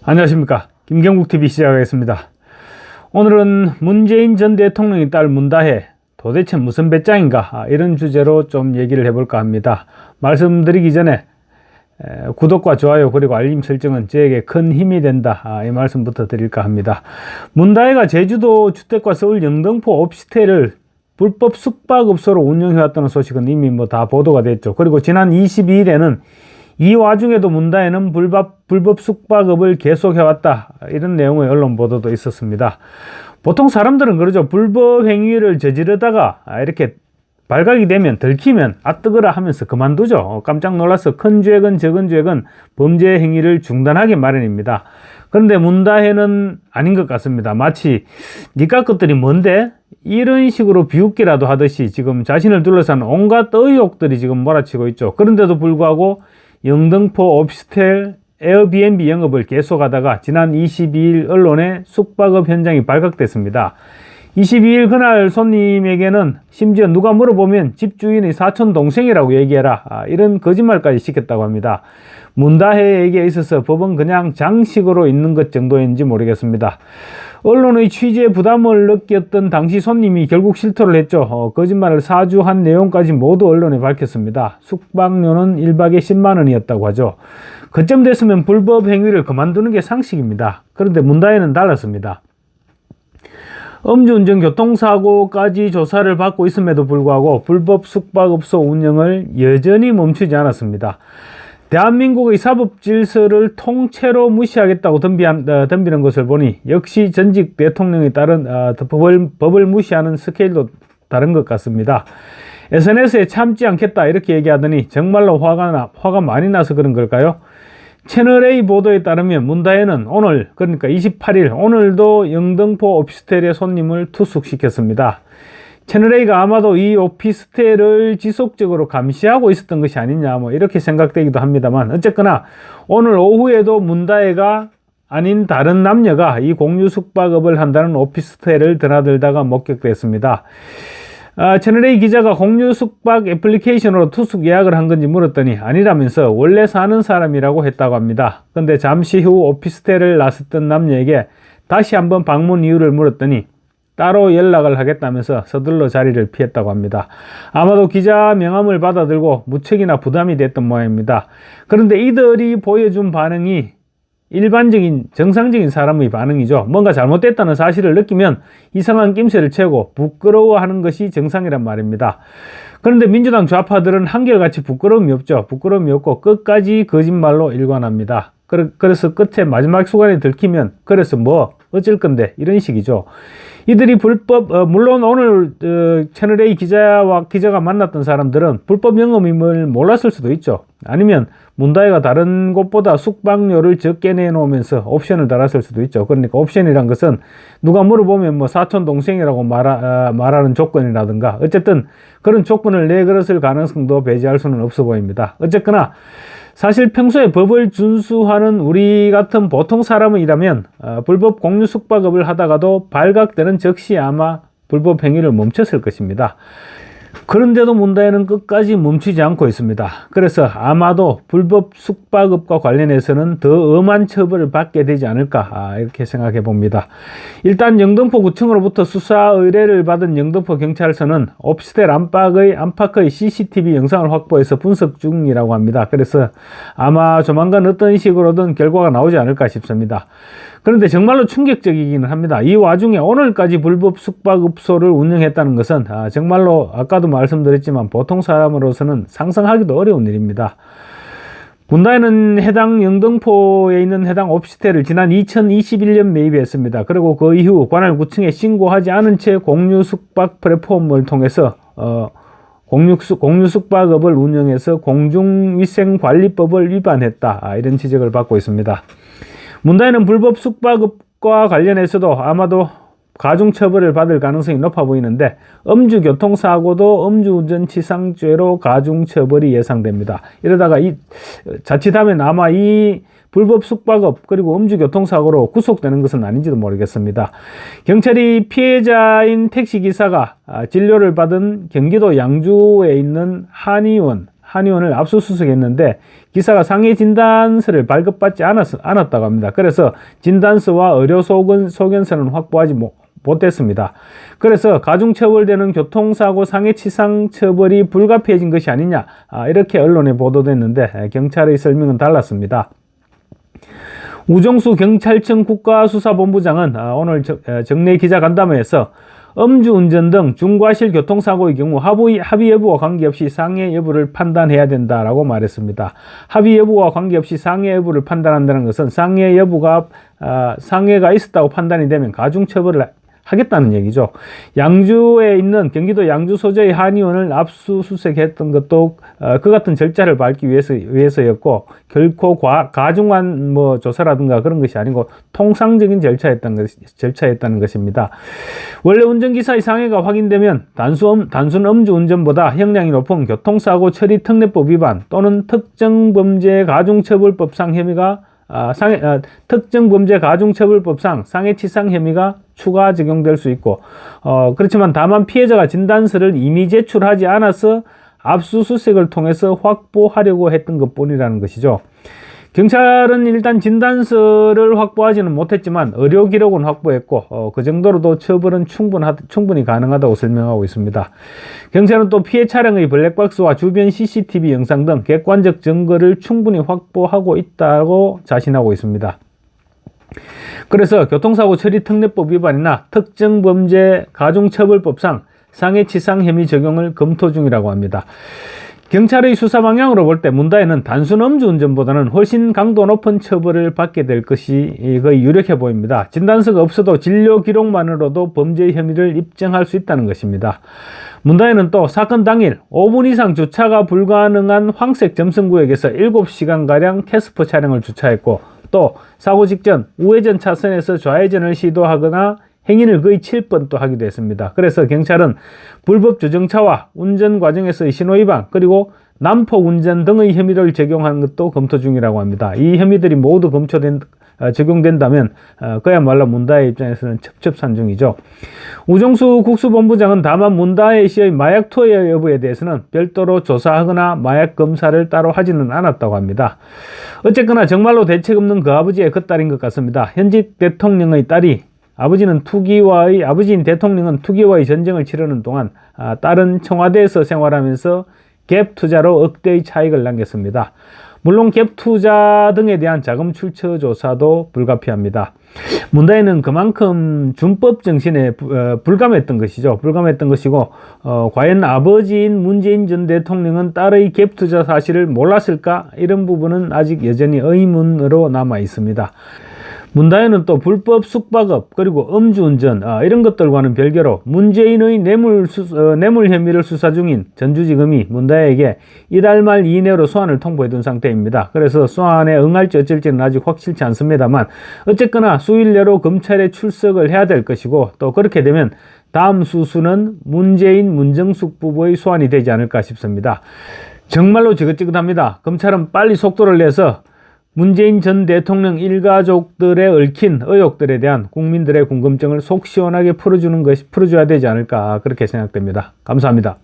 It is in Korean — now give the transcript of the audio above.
안녕하십니까. 김경국TV 시작하겠습니다. 오늘은 문재인 전 대통령의 딸 문다혜 도대체 무슨 배짱인가 이런 주제로 좀 얘기를 해볼까 합니다. 말씀드리기 전에 구독과 좋아요 그리고 알림 설정은 저에게 큰 힘이 된다 이 말씀부터 드릴까 합니다. 문다혜가 제주도 주택과 서울 영등포 오피스텔을 불법 숙박업소로 운영해왔다는 소식은 이미 다 보도가 됐죠. 그리고 지난 22일에는 이 와중에도 문다혜는 불법 숙박업을 계속해왔다 이런 내용의 언론 보도도 있었습니다. 보통 사람들은 그러죠. 불법 행위를 저지르다가 이렇게 발각이 되면 들키면 뜨거라 하면서 그만두죠. 깜짝 놀라서 큰 죄건 적은 죄건 범죄 행위를 중단하기 마련입니다. 그런데 문다혜는 아닌 것 같습니다. 마치 니까 것들이 뭔데? 이런 식으로 비웃기라도 하듯이 지금 자신을 둘러싼 온갖 의혹들이 지금 몰아치고 있죠. 그런데도 불구하고 영등포 오피스텔 에어비앤비 영업을 계속하다가 지난 22일 언론에 숙박업 현장이 발각됐습니다. 22일 그날 손님에게는 심지어 누가 물어보면 집주인의 사촌 동생이라고 얘기해라 이런 거짓말까지 시켰다고 합니다. 문다혜에게 있어서 법은 그냥 장식으로 있는 것 정도인지 모르겠습니다. 언론의 취재 부담을 느꼈던 당시 손님이 결국 실토를 했죠. 거짓말을 사주한 내용까지 모두 언론에 밝혔습니다. 숙박료는 1박에 10만 원이었다고 하죠. 그쯤 됐으면 불법 행위를 그만두는 게 상식입니다. 그런데 문다혜는 달랐습니다. 음주운전 교통사고까지 조사를 받고 있음에도 불구하고 불법 숙박업소 운영을 여전히 멈추지 않았습니다. 대한민국의 사법질서를 통째로 무시하겠다고 덤비는 것을 보니 역시 전직 대통령에 따른 법을 무시하는 스케일도 다른 것 같습니다. SNS에 참지 않겠다 이렇게 얘기하더니 정말로 화가 많이 나서 그런 걸까요? 채널A 보도에 따르면 문다혜는 오늘 그러니까 28일 오늘도 영등포 오피스텔의 손님을 투숙시켰습니다. 채널A가 아마도 이 오피스텔을 지속적으로 감시하고 있었던 것이 아니냐 이렇게 생각되기도 합니다만 어쨌거나 오늘 오후에도 문다혜가 아닌 다른 남녀가 이 공유 숙박업을 한다는 오피스텔을 드나들다가 목격됐습니다. 채널A 기자가 공유 숙박 애플리케이션으로 투숙 예약을 한 건지 물었더니 아니라면서 원래 사는 사람이라고 했다고 합니다. 근데 잠시 후 오피스텔을 나섰던 남녀에게 다시 한번 방문 이유를 물었더니 따로 연락을 하겠다면서 서둘러 자리를 피했다고 합니다. 아마도 기자 명함을 받아들고 무척이나 부담이 됐던 모양입니다. 그런데 이들이 보여준 반응이 일반적인 정상적인 사람의 반응이죠. 뭔가 잘못됐다는 사실을 느끼면 이상한 낌새를 채우고 부끄러워하는 것이 정상이란 말입니다. 그런데 민주당 좌파들은 한결같이 부끄러움이 없죠. 부끄러움이 없고 끝까지 거짓말로 일관합니다. 그래서 끝에 마지막 순간에 들키면 그래서 뭐 어쩔 건데 이런 식이죠. 이들이 물론 오늘 채널A 기자가 만났던 사람들은 불법 영업임을 몰랐을 수도 있죠. 아니면 문다혜가 다른 곳보다 숙박료를 적게 내놓으면서 옵션을 달았을 수도 있죠. 그러니까 옵션이란 것은 누가 물어보면 사촌 동생이라고 말하는 조건이라든가 어쨌든 그런 조건을 내걸었을 가능성도 배제할 수는 없어 보입니다. 어쨌거나 사실 평소에 법을 준수하는 우리 같은 보통 사람이라면 불법 공유 숙박업을 하다가도 발각되는 즉시 아마 불법 행위를 멈췄을 것입니다. 그런데도 문다혜는 끝까지 멈추지 않고 있습니다. 그래서 아마도 불법 숙박업과 관련해서는 더 엄한 처벌을 받게 되지 않을까 이렇게 생각해 봅니다. 일단 영등포구청으로부터 수사 의뢰를 받은 영등포 경찰서는 오피스텔 안팎의 CCTV 영상을 확보해서 분석 중이라고 합니다. 그래서 아마 조만간 어떤 식으로든 결과가 나오지 않을까 싶습니다. 그런데 정말로 충격적이기는 합니다. 이 와중에 오늘까지 불법 숙박업소를 운영했다는 것은 정말로 아까도 말씀드렸지만 보통 사람으로서는 상상하기도 어려운 일입니다. 문다혜는 해당 영등포에 있는 해당 오피스텔을 지난 2021년 매입했습니다. 그리고 그 이후 관할구청에 신고하지 않은 채 공유 숙박 플랫폼을 통해서 공유 숙박업을 운영해서 공중위생관리법을 위반했다 이런 지적을 받고 있습니다. 문다혜는 불법 숙박업과 관련해서도 아마도 가중처벌을 받을 가능성이 높아 보이는데 음주교통사고도 음주운전치상죄로 가중처벌이 예상됩니다. 이러다가 자칫하면 아마 이 불법 숙박업 그리고 음주교통사고로 구속되는 것은 아닌지도 모르겠습니다. 경찰이 피해자인 택시기사가 진료를 받은 경기도 양주에 있는 한의원 한의원을 압수수색했는데 기사가 상해 진단서를 발급받지 않았다고 합니다. 그래서 진단서와 의료 소견서는 확보하지 못했습니다. 그래서 가중처벌되는 교통사고 상해치상 처벌이 불가피해진 것이 아니냐, 이렇게 언론에 보도됐는데 경찰의 설명은 달랐습니다. 우종수 경찰청 국가수사본부장은 오늘 정례 기자간담회에서 음주운전 등 중과실 교통사고의 경우 합의 여부와 관계없이 상해 여부를 판단해야 된다라고 말했습니다. 합의 여부와 관계없이 상해 여부를 판단한다는 것은 상해가 있었다고 판단이 되면 가중처벌을 하겠다는 얘기죠. 양주에 있는 경기도 양주 소재의 한의원을 압수수색했던 것도 그 같은 절차를 밟기 위해서였고, 결코 가중한 조사라든가 그런 것이 아니고 통상적인 절차였다는 것입니다. 원래 운전기사의 상해가 확인되면 단순 음주운전보다 형량이 높은 교통사고 처리 특례법 위반 또는 특정범죄 가중처벌법상 혐의가 특정범죄 가중처벌법상 상해치상 혐의가 추가 적용될 수 있고, 그렇지만 다만 피해자가 진단서를 이미 제출하지 않아서 압수수색을 통해서 확보하려고 했던 것뿐이라는 것이죠. 경찰은 일단 진단서를 확보하지는 못했지만 의료 기록은 확보했고, 그 정도로도 처벌은 충분히 가능하다고 설명하고 있습니다. 경찰은 또 피해 차량의 블랙박스와 주변 CCTV 영상 등 객관적 증거를 충분히 확보하고 있다고 자신하고 있습니다. 그래서 교통사고 처리 특례법 위반이나 특정범죄 가중처벌법상 상해치상 혐의 적용을 검토 중이라고 합니다. 경찰의 수사 방향으로 볼 때 문다혜는 단순 음주운전보다는 훨씬 강도 높은 처벌을 받게 될 것이 거의 유력해 보입니다. 진단서가 없어도 진료 기록만으로도 범죄 혐의를 입증할 수 있다는 것입니다. 문다혜는 또 사건 당일 5분 이상 주차가 불가능한 황색 점선구역에서 7시간가량 캐스퍼 차량을 주차했고, 또 사고 직전 우회전 차선에서 좌회전을 시도하거나 행인을 거의 7번 또 하기도 했습니다. 그래서 경찰은 불법 주정차와 운전 과정에서의 신호위반, 그리고 난폭 운전 등의 혐의를 적용하는 것도 검토 중이라고 합니다. 이 혐의들이 모두 적용된다면 그야말로 문다혜 입장에서는 첩첩산중이죠. 우종수 국수본부장은 다만 문다혜 씨의 마약 투여 여부에 대해서는 별도로 조사하거나 마약 검사를 따로 하지는 않았다고 합니다. 어쨌거나 정말로 대책 없는 그 아버지의 겉딸인 것 같습니다. 현직 대통령의 딸이 아버지인 대통령은 투기와의 전쟁을 치르는 동안 딸은 청와대에서 생활하면서 갭 투자로 억대의 차익을 남겼습니다. 물론 갭 투자 등에 대한 자금 출처 조사도 불가피합니다. 문다혜는 그만큼 준법 정신에 불감했던 것이고, 과연 아버지인 문재인 전 대통령은 딸의 갭 투자 사실을 몰랐을까? 이런 부분은 아직 여전히 의문으로 남아 있습니다. 문다혜는 또 불법 숙박업, 그리고 음주운전, 이런 것들과는 별개로 문재인의 뇌물 혐의를 수사 중인 전주지검이 문다혜에게 이달 말 이내로 소환을 통보해둔 상태입니다. 그래서 소환에 응할지 어쩔지는 아직 확실치 않습니다만, 어쨌거나 수일 내로 검찰에 출석을 해야 될 것이고, 또 그렇게 되면 다음 수순은 문정숙 부부의 소환이 되지 않을까 싶습니다. 정말로 지긋지긋합니다. 검찰은 빨리 속도를 내서 문재인 전 대통령 일가족들의 얽힌 의혹들에 대한 국민들의 궁금증을 속 시원하게 풀어줘야 되지 않을까, 그렇게 생각됩니다. 감사합니다.